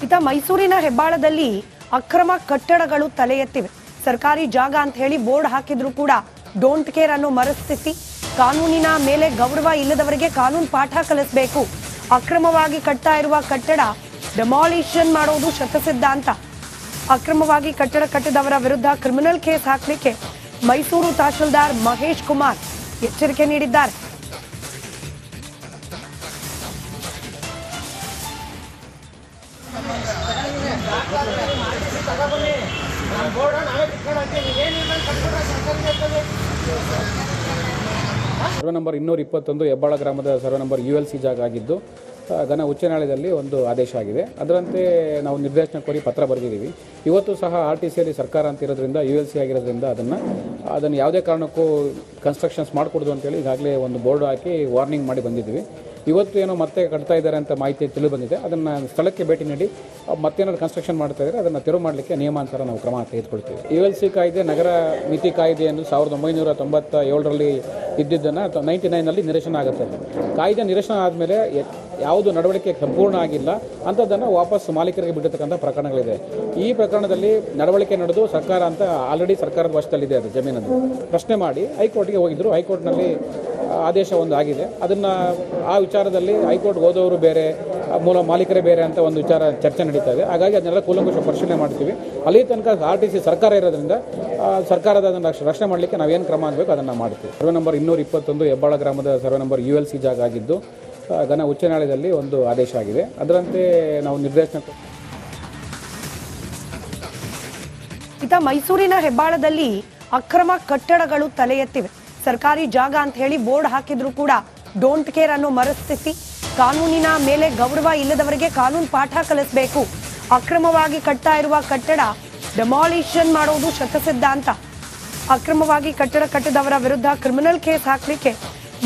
ಇತ ಮೈಸೂರಿನ ಹೆಬ್ಬಾಳದಲ್ಲಿ ಅಕ್ರಮ ಕಟ್ಟಡಗಳು ತಲೆ ಎತ್ತಿವೆ. ಸರ್ಕಾರಿ ಜಾಗ ಅಂತ ಹೇಳಿ ಬೋರ್ಡ್ ಹಾಕಿದ್ರು ಕೂಡ ಡೋಂಟ್ ಕೇರ್ ಅನ್ನೋ ಮನಸ್ಥಿತಿ. ಕಾನೂನಿನ ಮೇಲೆ ಗೌರವ ಇಲ್ಲದವರಿಗೆ ಕಾನೂನು ಪಾಠ ಕಲಿಸಬೇಕು. ಅಕ್ರಮವಾಗಿ ಕಟ್ತಾ ಇರುವ ಕಟ್ಟಡ ಡೆಮಾಲಿಷನ್ ಮಾಡೋದು ಶತಸಿದ್ಧ ಅಂತ. ಅಕ್ರಮವಾಗಿ ಕಟ್ಟಡ ಕಟ್ಟಿದವರ ವಿರುದ್ಧ ಕ್ರಿಮಿನಲ್ ಕೇಸ್ ಹಾಕಲಿಕ್ಕೆ ಮೈಸೂರು ತಹಶೀಲ್ದಾರ್ ಮಹೇಶ್ ಕುಮಾರ್ ಎಚ್ಚರಿಕೆ ನೀಡಿದ್ದಾರೆ. ಸರ್ವೆ ನಂಬರ್ 221 ಹೆಬ್ಬಾಳ ಗ್ರಾಮದ ಸರ್ವೆ ನಂಬರ್ ULC ಜಾಗ ಆಗಿದ್ದು ಘನ ಉಚ್ಚ ನ್ಯಾಯಾಲಯದಲ್ಲಿ ಒಂದು ಆದೇಶ ಆಗಿದೆ. ಅದರಂತೆ ನಾವು ನಿರ್ದೇಶನ ಕೋರಿ ಪತ್ರ ಬರೆದಿದ್ದೀವಿ. ಇವತ್ತು ಸಹ RTCಯಲ್ಲಿ ಸರ್ಕಾರ ಅಂತ ಇರೋದ್ರಿಂದ ULC ಆಗಿರೋದ್ರಿಂದ ಅದನ್ನು ಯಾವುದೇ ಕಾರಣಕ್ಕೂ ಕನ್ಸ್ಟ್ರಕ್ಷನ್ಸ್ ಮಾಡಿಕೊಡೋದು ಅಂತೇಳಿ ಈಗಾಗಲೇ ಒಂದು ಬೋರ್ಡ್ ಹಾಕಿ ವಾರ್ನಿಂಗ್ ಮಾಡಿ ಬಂದಿದ್ದೀವಿ. ಇವತ್ತು ಏನೋ ಮತ್ತೆ ಕಟ್ತಾ ಇದ್ದಾರೆ ಅಂತ ಮಾಹಿತಿ ತಿಳಿದು ಬಂದಿದೆ. ಅದನ್ನು ಸ್ಥಳಕ್ಕೆ ಭೇಟಿ ನೀಡಿ ಮತ್ತೇನಾದ್ರು ಕನ್ಸ್ಟ್ರಕ್ಷನ್ ಮಾಡ್ತಾ ಇದ್ದಾರೆ ಅದನ್ನು ತೆರವು ಮಾಡಲಿಕ್ಕೆ ನಿಯಮಾನುಸಾರ ನಾವು ಕ್ರಮ ತೆಗೆದುಕೊಳ್ತೀವಿ. ULC ಕಾಯ್ದೆ ನಗರ ಮಿತಿ ಕಾಯ್ದೆಯನ್ನು 1997ರಲ್ಲಿ ಇದ್ದಿದ್ದನ್ನು 99ನಲ್ಲಿ ನಿರಸನ ಆಗುತ್ತೆ. ಕಾಯ್ದೆ ನಿರಸನ ಆದಮೇಲೆ ಯಾವುದು ನಡವಳಿಕೆ ಸಂಪೂರ್ಣ ಆಗಿಲ್ಲ ಅಂಥದ್ದನ್ನು ವಾಪಸ್ ಮಾಲೀಕರಿಗೆ ಬಿಟ್ಟಿರ್ತಕ್ಕಂಥ ಪ್ರಕರಣಗಳಿದೆ. ಈ ಪ್ರಕರಣದಲ್ಲಿ ನಡವಳಿಕೆ ನಡೆದು ಸರ್ಕಾರ ಅಂತ ಆಲ್ರೆಡಿ ಸರ್ಕಾರದ ವಶದಲ್ಲಿದೆ. ಅದು ಜಮೀನನ್ನು ಪ್ರಶ್ನೆ ಮಾಡಿ ಹೈಕೋರ್ಟ್ಗೆ ಹೋಗಿದ್ದರು. ಹೈಕೋರ್ಟ್ನಲ್ಲಿ ಆದೇಶ ಒಂದು ಆಗಿದೆ. ಅದನ್ನು ಆ ವಿಚಾರದಲ್ಲಿ ಹೈಕೋರ್ಟ್ಗೆ ಹೋದವರು ಬೇರೆ, ಮೂಲ ಮಾಲೀಕರೇ ಬೇರೆ ಅಂತ ಒಂದು ವಿಚಾರ ಚರ್ಚೆ ನಡೀತಾ ಇದೆ. ಹಾಗಾಗಿ ಅದನ್ನೆಲ್ಲ ಕೂಲಂಕುಷ ಪರಿಶೀಲನೆ ಮಾಡ್ತೀವಿ. ಅಲ್ಲಿ ತನಕ RTC ಸರ್ಕಾರ ಇರೋದ್ರಿಂದ ಸರ್ಕಾರದ ಅದನ್ನು ರಕ್ಷಣೆ ಮಾಡಲಿಕ್ಕೆ ನಾವೇನು ಕ್ರಮ ಆಗಬೇಕು ಅದನ್ನು ಮಾಡ್ತೀವಿ. ಸರ್ವೆ ನಂಬರ್ 221 ಹೆಬ್ಬಾಳ ಗ್ರಾಮದ ಸರ್ವೆ ನಂಬರ್ ULC ಜಾಗ ಆಗಿದ್ದು ಘನ ಉಚ್ಚ ನ್ಯಾಯಾಲಯದಲ್ಲಿ ಒಂದು ಆದೇಶ ಆಗಿದೆ. ಅದರಂತೆ ನಾವು ನಿರ್ದೇಶನ. ಇತ ಮೈಸೂರಿನ ಹೆಬ್ಬಾಳದಲ್ಲಿ ಅಕ್ರಮ ಕಟ್ಟಡಗಳು ತಲೆ ಎತ್ತಿವೆ. ಸರ್ಕಾರಿ ಜಾಗ ಅಂತ ಹೇಳಿ ಬೋರ್ಡ್ ಹಾಕಿದ್ರು ಕೂಡ ಡೋಂಟ್ ಕೇರ್ ಅನ್ನೋ ಮನಸ್ಥಿತಿ. ಕಾನೂನಿನ ಮೇಲೆ ಗೌರವ ಇಲ್ಲದವರಿಗೆ ಕಾನೂನು ಪಾಠ ಕಲಿಸಬೇಕು. ಅಕ್ರಮವಾಗಿ ಕಟ್ತಾ ಇರುವ ಕಟ್ಟಡ ಡೆಮಾಲಿಷನ್ ಮಾಡೋದು ಶತಸಿದ್ಧ ಅಂತ. ಅಕ್ರಮವಾಗಿ ಕಟ್ಟಡ ಕಟ್ಟಿದವರ ವಿರುದ್ಧ ಕ್ರಿಮಿನಲ್ ಕೇಸ್ ಹಾಕಲಿಕ್ಕೆ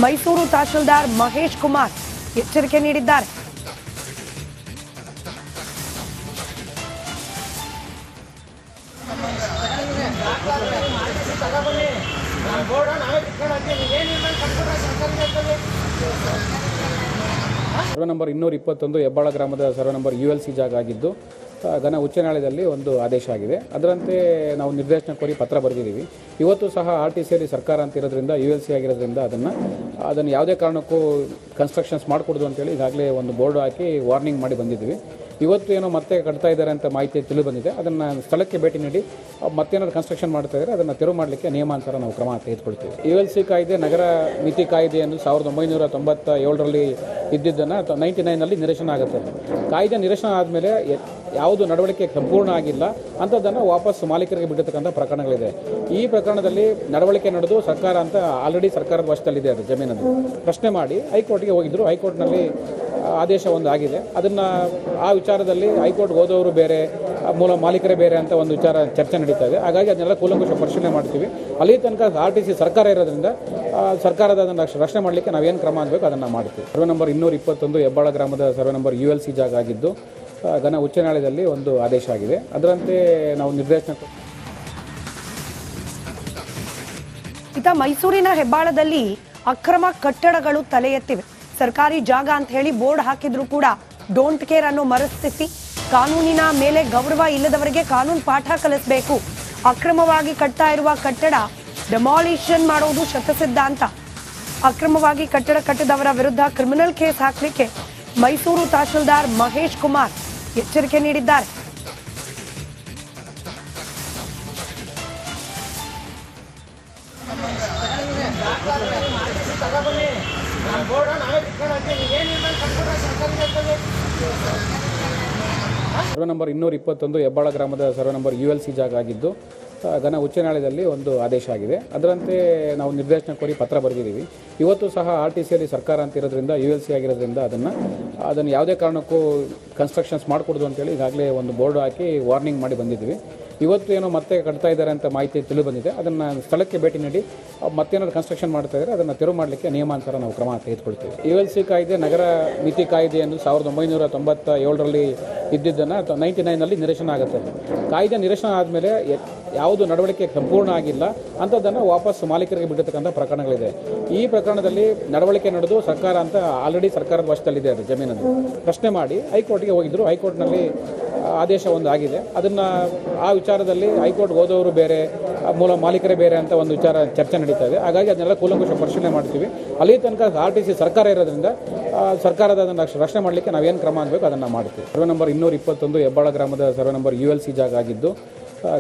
ಮೈಸೂರು ತಹಶೀಲ್ದಾರ್ ಮಹೇಶ್ ಕುಮಾರ್ ಎಚ್ಚರಿಕೆ ನೀಡಿದ್ದಾರೆ. ಸರ್ವೆ ನಂಬರ್ 221 ಹೆಬ್ಬಾಳ ಗ್ರಾಮದ ಸರ್ವೆ ನಂಬರ್ ULC ಜಾಗ ಆಗಿದ್ದು ಘನ ಉಚ್ಚ ನ್ಯಾಯಾಲಯದಲ್ಲಿ ಒಂದು ಆದೇಶ ಆಗಿದೆ. ಅದರಂತೆ ನಾವು ನಿರ್ದೇಶನ ಕೋರಿ ಪತ್ರ ಬರೆದಿದ್ದೀವಿ. ಇವತ್ತು ಸಹ RTCಯಲ್ಲಿ ಸರ್ಕಾರ ಅಂತ ಇರೋದ್ರಿಂದ ULC ಆಗಿರೋದ್ರಿಂದ ಅದನ್ನು ಯಾವುದೇ ಕಾರಣಕ್ಕೂ ಕನ್ಸ್ಟ್ರಕ್ಷನ್ಸ್ ಮಾಡಿಕೊಡೋದು ಅಂತೇಳಿ ಈಗಾಗಲೇ ಒಂದು ಬೋರ್ಡ್ ಹಾಕಿ ವಾರ್ನಿಂಗ್ ಮಾಡಿ ಬಂದಿದ್ದೀವಿ. ಇವತ್ತು ಏನೋ ಮತ್ತೆ ಕಟ್ತಾ ಇದ್ದಾರೆ ಅಂತ ಮಾಹಿತಿ ತಿಳಿದು ಬಂದಿದೆ. ಅದನ್ನು ಸ್ಥಳಕ್ಕೆ ಭೇಟಿ ನೀಡಿ ಮತ್ತೇನಾದ್ರು ಕನ್ಸ್ಟ್ರಕ್ಷನ್ ಮಾಡ್ತಾ ಇದ್ದಾರೆ ಅದನ್ನು ತೆರವು ಮಾಡಲಿಕ್ಕೆ ನಿಯಮಾನುಸಾರ ನಾವು ಕ್ರಮ ತೆಗೆದುಕೊಳ್ತೀವಿ. ULC ಕಾಯ್ದೆ ನಗರ ಮಿತಿ ಕಾಯ್ದೆಯನ್ನು 1997ರಲ್ಲಿ ಇದ್ದಿದ್ದನ್ನು 99ನಲ್ಲಿ ನಿರಸನ ಆಗುತ್ತೆ. ಕಾಯ್ದೆ ನಿರಸನ ಆದಮೇಲೆ ಯಾವುದು ನಡವಳಿಕೆ ಸಂಪೂರ್ಣ ಆಗಿಲ್ಲ ಅಂಥದ್ದನ್ನು ವಾಪಸ್ ಮಾಲೀಕರಿಗೆ ಬಿಟ್ಟಿರ್ತಕ್ಕಂಥ ಪ್ರಕರಣಗಳಿದೆ. ಈ ಪ್ರಕರಣದಲ್ಲಿ ನಡವಳಿಕೆ ನಡೆದು ಸರ್ಕಾರ ಅಂತ ಆಲ್ರೆಡಿ ಸರ್ಕಾರದ ವಶದಲ್ಲಿದೆ. ಅದು ಜಮೀನನ್ನು ಪ್ರಶ್ನೆ ಮಾಡಿ ಹೈಕೋರ್ಟ್ಗೆ ಹೋಗಿದ್ದರು. ಹೈಕೋರ್ಟ್ನಲ್ಲಿ ಆದೇಶ ಒಂದು ಆಗಿದೆ. ಅದನ್ನು ಆ ವಿಚಾರದಲ್ಲಿ ಹೈಕೋರ್ಟ್ಗೆ ಹೋದವರು ಬೇರೆ, ಮೂಲ ಮಾಲೀಕರೇ ಬೇರೆ ಅಂತ ಒಂದು ವಿಚಾರ ಚರ್ಚೆ ನಡೀತಾ ಇದೆ. ಹಾಗಾಗಿ ಅದನ್ನೆಲ್ಲ ಕೂಲಂಕುಷ ಪರಿಶೀಲನೆ ಮಾಡ್ತೀವಿ. ಅಲ್ಲಿ ತನಕ RTC ಸರ್ಕಾರ ಇರೋದ್ರಿಂದ ಸರ್ಕಾರದ ಅದನ್ನು ರಕ್ಷಣೆ ಮಾಡಲಿಕ್ಕೆ ನಾವೇನು ಕ್ರಮ ಆಗಬೇಕು ಅದನ್ನು ಮಾಡ್ತೀವಿ. ಸರ್ವೆ ನಂಬರ್ 221 ಹೆಬ್ಬಾಳ ಗ್ರಾಮದ ಸರ್ವೆ ನಂಬರ್ ULC ಜಾಗ ಆಗಿದ್ದು ಘನ ಉಚ್ಚ ನ್ಯಾಯಾಲಯದಲ್ಲಿ ಒಂದು ಆದೇಶ ಆಗಿದೆ. ಅದರಂತೆ ನಾವು ನಿರ್ದೇಶನ. ಇತ ಮೈಸೂರಿನ ಹೆಬ್ಬಾಳದಲ್ಲಿ ಅಕ್ರಮ ಕಟ್ಟಡಗಳು ತಲೆ ಎತ್ತಿವೆ. ಸರ್ಕಾರಿ ಜಾಗ ಅಂತ ಹೇಳಿ ಬೋರ್ಡ್ ಹಾಕಿದ್ರು ಕೂಡ ಡೋಂಟ್ ಕೇರ್ ಅನ್ನೋ ಮನಸ್ಥಿತಿ. ಕಾನೂನಿನ ಮೇಲೆ ಗೌರವ ಇಲ್ಲದವರಿಗೆ ಕಾನೂನು ಪಾಠ ಕಲಿಸಬೇಕು. ಅಕ್ರಮವಾಗಿ ಕಟ್ತಾ ಇರುವ ಕಟ್ಟಡ ಡೆಮಾಲಿಷನ್ ಮಾಡೋದು ಶತಸಿದ್ಧ ಅಂತ. ಅಕ್ರಮವಾಗಿ ಕಟ್ಟಡ ಕಟ್ಟಿದವರ ವಿರುದ್ಧ ಕ್ರಿಮಿನಲ್ ಕೇಸ್ ಹಾಕಲಿಕ್ಕೆ ಮೈಸೂರು ತಹಶೀಲ್ದಾರ್ ಮಹೇಶ್ ಕುಮಾರ್ ಎಚ್ಚರಿಕೆ ನೀಡಿದ್ದಾರೆ. ಸರ್ವೆ ನಂಬರ್ 221 ಹೆಬ್ಬಾಳ ಗ್ರಾಮದ ಸರ್ವೆ ನಂಬರ್ ULC ಜಾಗ ಆಗಿದ್ದು ಘನ ಉಚ್ಚ ನ್ಯಾಯಾಲಯದಲ್ಲಿ ಒಂದು ಆದೇಶ ಆಗಿದೆ. ಅದರಂತೆ ನಾವು ನಿರ್ದೇಶನ ಕೋರಿ ಪತ್ರ ಬರೆದಿದ್ದೀವಿ. ಇವತ್ತು ಸಹ RTCಯಲ್ಲಿ ಸರ್ಕಾರ ಅಂತ ಇರೋದ್ರಿಂದ ULC ಆಗಿರೋದ್ರಿಂದ ಅದನ್ನು ಯಾವುದೇ ಕಾರಣಕ್ಕೂ ಕನ್ಸ್ಟ್ರಕ್ಷನ್ಸ್ ಮಾಡಿಕೊಡೋದು ಅಂತೇಳಿ ಈಗಾಗಲೇ ಒಂದು ಬೋರ್ಡ್ ಹಾಕಿ ವಾರ್ನಿಂಗ್ ಮಾಡಿ ಬಂದಿದ್ದೀವಿ. ಇವತ್ತು ಏನೋ ಮತ್ತೆ ಕಟ್ತಾ ಇದ್ದಾರೆ ಅಂತ ಮಾಹಿತಿ ತಿಳಿದು ಬಂದಿದೆ. ಅದನ್ನು ಸ್ಥಳಕ್ಕೆ ಭೇಟಿ ನೀಡಿ ಮತ್ತೇನಾದ್ರು ಕನ್ಸ್ಟ್ರಕ್ಷನ್ ಮಾಡ್ತಾ ಇದ್ದಾರೆ ಅದನ್ನು ತೆರವು ಮಾಡಲಿಕ್ಕೆ ನಿಯಮಾನುಸಾರ ನಾವು ಕ್ರಮ ತೆಗೆದುಕೊಳ್ತೀವಿ. ULC ಕಾಯ್ದೆ ನಗರ ಮಿತಿ ಕಾಯ್ದೆಯನ್ನು 1997ರಲ್ಲಿ ಇದ್ದಿದ್ದನ್ನು 99ನಲ್ಲಿ ನಿರಸನ ಆಗುತ್ತೆ. ಕಾಯ್ದೆ ನಿರಸನ ಆದಮೇಲೆ ಯಾವುದು ನಡವಳಿಕೆ ಸಂಪೂರ್ಣ ಆಗಿಲ್ಲ ಅಂಥದ್ದನ್ನು ವಾಪಸ್ ಮಾಲೀಕರಿಗೆ ಬಿಟ್ಟಿರ್ತಕ್ಕಂಥ ಪ್ರಕರಣಗಳಿದೆ. ಈ ಪ್ರಕರಣದಲ್ಲಿ ನಡವಳಿಕೆ ನಡೆದು ಸರ್ಕಾರ ಅಂತ ಆಲ್ರೆಡಿ ಸರ್ಕಾರದ ವಶದಲ್ಲಿದೆ. ಅದು ಜಮೀನನ್ನು ಪ್ರಶ್ನೆ ಮಾಡಿ ಹೈಕೋರ್ಟ್ಗೆ ಹೋಗಿದ್ದರು. ಹೈಕೋರ್ಟ್ನಲ್ಲಿ ಆದೇಶ ಒಂದು ಆಗಿದೆ. ಅದನ್ನು ಆ ವಿಚಾರದಲ್ಲಿ ಹೈಕೋರ್ಟ್ಗೆ ಹೋದವರು ಬೇರೆ, ಮೂಲ ಮಾಲೀಕರೇ ಬೇರೆ ಅಂತ ಒಂದು ವಿಚಾರ ಚರ್ಚೆ ನಡೀತಾ ಇದೆ. ಹಾಗಾಗಿ ಅದನ್ನೆಲ್ಲ ಕೂಲಂಕುಷ ಪರಿಶೀಲನೆ ಮಾಡ್ತೀವಿ. ಅಲ್ಲಿ ತನಕ RTC ಸರ್ಕಾರ ಇರೋದ್ರಿಂದ ಸರ್ಕಾರದ ಅದನ್ನು ರಕ್ಷಣೆ ಮಾಡಲಿಕ್ಕೆ ನಾವೇನು ಕ್ರಮ ಆಗಬೇಕು ಅದನ್ನು ಮಾಡ್ತೀವಿ. ಸರ್ವೆ ನಂಬರ್ 221 ಹೆಬ್ಬಾಳ ಗ್ರಾಮದ ಸರ್ವೆ ನಂಬರ್ ULC ಜಾಗ ಆಗಿದ್ದು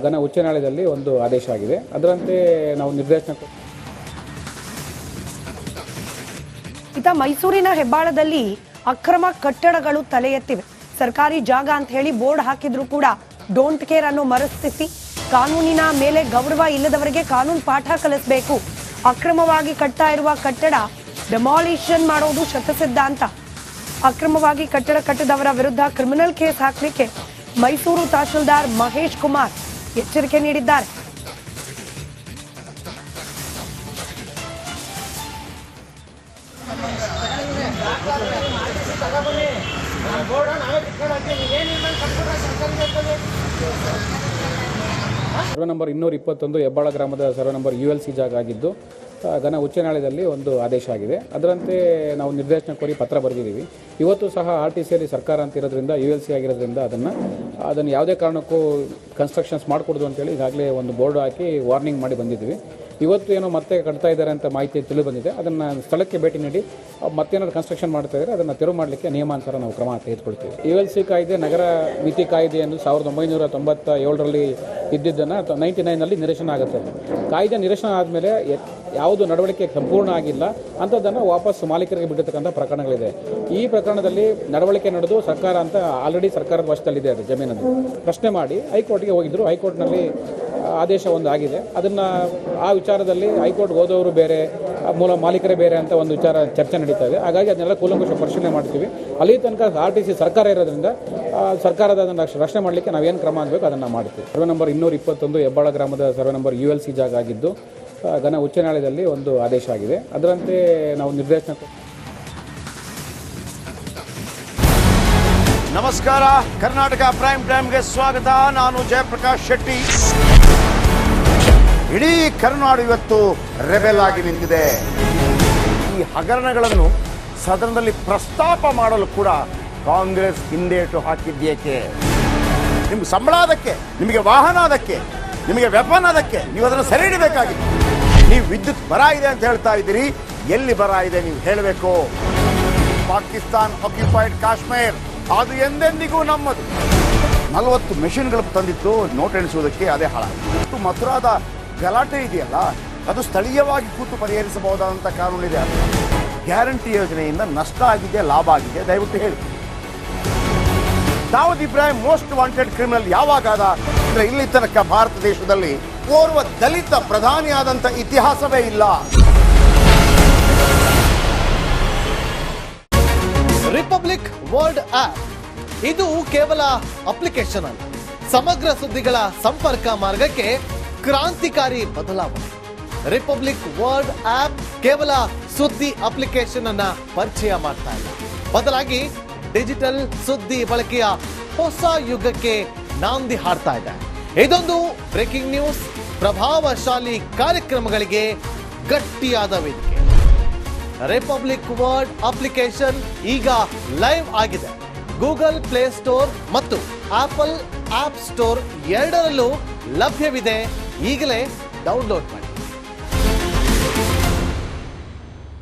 ಗನ ಉಚ್ಚ ನ್ಯಾಯಾಲಯದಲ್ಲಿ ಒಂದು ಆದೇಶ ಆಗಿದೆ. ಅದರಂತೆ ನಾವು ನಿರ್ದೇಶನ. ಇತ್ತ ಮೈಸೂರಿನ ಹೆಬ್ಬಾಳದಲ್ಲಿ ಅಕ್ರಮ ಕಟ್ಟಡಗಳು ತಲೆ ಎತ್ತಿವೆ. ಸರ್ಕಾರಿ ಜಾಗ ಅಂತ ಹೇಳಿ ಬೋರ್ಡ್ ಹಾಕಿದ್ರು ಕೂಡ ಡೋಂಟ್ ಕೇರ್ ಅನ್ನೋ ಮನಸ್ಥಿತಿ. ಕಾನೂನಿನ ಮೇಲೆ ಗೌರವ ಇಲ್ಲದವರಿಗೆ ಕಾನೂನು ಪಾಠ ಕಲಿಸಬೇಕು. ಅಕ್ರಮವಾಗಿ ಕಟ್ತಾ ಇರುವ ಕಟ್ಟಡ ಡೆಮಾಲಿಷನ್ ಮಾಡೋದು ಶತಸಿದ್ಧಾಂತ. ಅಕ್ರಮವಾಗಿ ಕಟ್ಟಡ ಕಟ್ಟಿದವರ ವಿರುದ್ಧ ಕ್ರಿಮಿನಲ್ ಕೇಸ್ ಹಾಕಲಿಕ್ಕೆ ಮೈಸೂರು ತಹಶೀಲ್ದಾರ್ ಮಹೇಶ್ ಕುಮಾರ್ ಎಚ್ಚರಿಕೆ ನೀಡಿದ್ದಾರೆ. ಸರ್ವೆ ನಂಬರ್ 221 ಹೆಬ್ಬಾಳ ಗ್ರಾಮದ ಸರ್ವೆ ನಂಬರ್ ULC ಜಾಗ ಆಗಿದ್ದು ಗನ ಉಚ್ಚ ನ್ಯಾಯಾಲಯದಲ್ಲಿ ಒಂದು ಆದೇಶ ಆಗಿದೆ. ಅದರಂತೆ ನಾವು ನಿರ್ದೇಶನ ಕೋರಿ ಪತ್ರ ಬರೆದಿದ್ದೀವಿ. ಇವತ್ತು ಸಹ RTCಯಲ್ಲಿ ಸರ್ಕಾರ ಅಂತ ಇರೋದ್ರಿಂದ ULC ಆಗಿರೋದ್ರಿಂದ ಅದನ್ನು ಯಾವುದೇ ಕಾರಣಕ್ಕೂ ಕನ್ಸ್ಟ್ರಕ್ಷನ್ಸ್ ಮಾಡಿಕೊಡೋದು ಅಂತೇಳಿ ಈಗಾಗಲೇ ಒಂದು ಬೋರ್ಡ್ ಹಾಕಿ ವಾರ್ನಿಂಗ್ ಮಾಡಿ ಬಂದಿದ್ದೀವಿ. ಇವತ್ತು ಏನೋ ಮತ್ತೆ ಕಟ್ತಾ ಇದ್ದಾರೆ ಅಂತ ಮಾಹಿತಿ ತಿಳಿದು ಬಂದಿದೆ. ಅದನ್ನು ಸ್ಥಳಕ್ಕೆ ಭೇಟಿ ನೀಡಿ ಮತ್ತೇನಾದ್ರು ಕನ್ಸ್ಟ್ರಕ್ಷನ್ ಮಾಡ್ತಾ ಇದ್ದಾರೆ ಅದನ್ನು ತೆರವು ಮಾಡಲಿಕ್ಕೆ ನಿಯಮಾನುಸಾರ ನಾವು ಕ್ರಮ ತೆಗೆದುಕೊಳ್ತೀವಿ. ULC ಕಾಯ್ದೆ ನಗರ ಮಿತಿ ಕಾಯ್ದೆಯನ್ನು 1997ರಲ್ಲಿ ಇದ್ದಿದ್ದನ್ನು 99ನಲ್ಲಿ ನಿರಸನ ಆಗುತ್ತೆ. ಕಾಯ್ದೆ ನಿರಸನ ಆದಮೇಲೆ ಯಾವುದು ನಡವಳಿಕೆ ಸಂಪೂರ್ಣ ಆಗಿಲ್ಲ ಅಂಥದ್ದನ್ನು ವಾಪಸ್ ಮಾಲೀಕರಿಗೆ ಬಿಟ್ಟಿರ್ತಕ್ಕಂಥ ಪ್ರಕರಣಗಳಿದೆ. ಈ ಪ್ರಕರಣದಲ್ಲಿ ನಡವಳಿಕೆ ನಡೆದು ಸರ್ಕಾರ ಅಂತ ಆಲ್ರೆಡಿ ಸರ್ಕಾರದ ವಶದಲ್ಲಿದೆ. ಅದು ಜಮೀನನ್ನು ಪ್ರಶ್ನೆ ಮಾಡಿ ಹೈಕೋರ್ಟ್ಗೆ ಹೋಗಿದ್ದರು. ಹೈಕೋರ್ಟ್ನಲ್ಲಿ ಆದೇಶ ಒಂದು ಆಗಿದೆ. ಅದನ್ನು ಆ ವಿಚಾರದಲ್ಲಿ ಹೈಕೋರ್ಟ್ಗೆ ಹೋದವರು ಬೇರೆ, ಮೂಲ ಮಾಲೀಕರೇ ಬೇರೆ ಅಂತ ಒಂದು ವಿಚಾರ ಚರ್ಚೆ ನಡೀತಾ ಇದೆ. ಹಾಗಾಗಿ ಅದನ್ನೆಲ್ಲ ಕೂಲಂಕುಷ ಪರಿಶೀಲನೆ ಮಾಡ್ತೀವಿ. ಅಲ್ಲಿ ತನಕ RTC ಸರ್ಕಾರ ಇರೋದ್ರಿಂದ ಸರ್ಕಾರದ ಅದನ್ನು ರಕ್ಷಣೆ ಮಾಡಲಿಕ್ಕೆ ನಾವೇನು ಕ್ರಮ ಆಗಬೇಕು ಅದನ್ನು ಮಾಡ್ತೀವಿ. ಸರ್ವೆ ನಂಬರ್ 221 ಹೆಬ್ಬಾಳ ಗ್ರಾಮದ ಸರ್ವೆ ನಂಬರ್ ULC ಜಾಗ ಆಗಿದ್ದು ಗನ ಉಚ್ಚ ನ್ಯಾಯಾಲಯದಲ್ಲಿ ಒಂದು ಆದೇಶ ಆಗಿದೆ. ಅದರಂತೆ ನಾವು ನಿರ್ದೇಶನ. ನಮಸ್ಕಾರ, ಕರ್ನಾಟಕ ಪ್ರೈಮ್ ಟೈಮ್ಗೆ ಸ್ವಾಗತ. ನಾನು ಜಯಪ್ರಕಾಶ್ ಶೆಟ್ಟಿ. ಇಡೀ ಕರ್ನಾಡು ಇವತ್ತು ರೆಬೆಲ್ ಆಗಿ ನಿಂತಿದೆ. ಈ ಹಗರಣಗಳನ್ನು ಸದನದಲ್ಲಿ ಪ್ರಸ್ತಾಪ ಮಾಡಲು ಕೂಡ ಕಾಂಗ್ರೆಸ್ ಹಿಂದೇಟು ಹಾಕಿದ್ದೇಕೆ? ನಿಮ್ಗೆ ಸಂಬಳ ಅದಕ್ಕೆ, ನಿಮಗೆ ವಾಹನ ಅದಕ್ಕೆ, ನಿಮಗೆ ವೆಪನ್ ಅದಕ್ಕೆ, ನೀವು ಅದನ್ನು ಸೆರೆ ಹಿಡಬೇಕಾಗಿತ್ತು. ನೀವು ವಿದ್ಯುತ್ ಬರ ಇದೆ ಅಂತ ಹೇಳ್ತಾ ಇದ್ದೀರಿ. ಎಲ್ಲಿ ಬರ ಇದೆ ನೀವು ಹೇಳಬೇಕು. ಪಾಕಿಸ್ತಾನ್ ಆಕ್ಯುಪೈಡ್ ಕಾಶ್ಮೀರ್ ಅದು ಎಂದೆಂದಿಗೂ ನಮ್ಮದು. 40 ಮೆಷಿನ್ಗಳು ತಂದಿತ್ತು ನೋಟ್ ಎಣಿಸುವುದಕ್ಕೆ, ಅದೇ ಹಾಳಾಯಿತು. ಮಥುರಾದ ಗಲಾಟೆ ಇದೆಯಲ್ಲ, ಅದು ಸ್ಥಳೀಯವಾಗಿ ಕೂತು ಪರಿಹರಿಸಬಹುದಾದಂಥ ಕಾನೂನಿದೆ. ಗ್ಯಾರಂಟಿ ಯೋಜನೆಯಿಂದ ನಷ್ಟ ಆಗಿದೆ, ಲಾಭ ಆಗಿದೆ, ದಯವಿಟ್ಟು ಹೇಳಿ. Dawood Ibrahim most wanted criminal ಯಾವಾಗಾದ ಅಂದ್ರೆ ಇಲ್ಲಿ ತನಕ ಭಾರತ ದೇಶದಲ್ಲಿ ಓರ್ವ ದಲಿತ ಪ್ರಧಾನಿಯಾದಂಥ ಇತಿಹಾಸವೇ ಇಲ್ಲ. ರಿಪಬ್ಲಿಕ್ ವರ್ಲ್ಡ್ ಆಪ್ ಇದು ಕೇವಲ ಅಪ್ಲಿಕೇಶನ್ ಅಲ್ಲ, ಸಮಗ್ರ ಸುದ್ದಿಗಳ ಸಂಪರ್ಕ ಮಾರ್ಗಕ್ಕೆ ಕ್ರಾಂತಿಕಾರಿ ಬದಲಾವಣೆ. ರಿಪಬ್ಲಿಕ್ ವರ್ಲ್ಡ್ ಆಪ್ ಕೇವಲ ಸುದ್ದಿ ಅಪ್ಲಿಕೇಶನ್ ಅನ್ನ ಪರಿಚಯ ಮಾಡ್ತಾ ಇಲ್ಲ, ಬದಲಾಗಿ ಡಿಜಿಟಲ್ ಸುದ್ದಿ ಬಳಕೆಯ ಹೊಸ ಯುಗಕ್ಕೆ ನಾಂದಿ ಹಾಡ್ತಾ ಇದೆ. ಇದೊಂದು ಬ್ರೇಕಿಂಗ್ ನ್ಯೂಸ್, ಪ್ರಭಾವಶಾಲಿ ಕಾರ್ಯಕ್ರಮಗಳಿಗೆ ಗಟ್ಟಿಯಾದ ವೇದಿಕೆ. ರಿಪಬ್ಲಿಕ್ ವರ್ಲ್ಡ್ ಅಪ್ಲಿಕೇಶನ್ ಈಗ ಲೈವ್ ಆಗಿದೆ. ಗೂಗಲ್ ಪ್ಲೇ ಸ್ಟೋರ್ ಮತ್ತು ಆಪಲ್ ಆಪ್ ಸ್ಟೋರ್ ಎರಡರಲ್ಲೂ ಲಭ್ಯವಿದೆ. ಈಗಲೇ ಡೌನ್ಲೋಡ್ ಮಾಡಿ.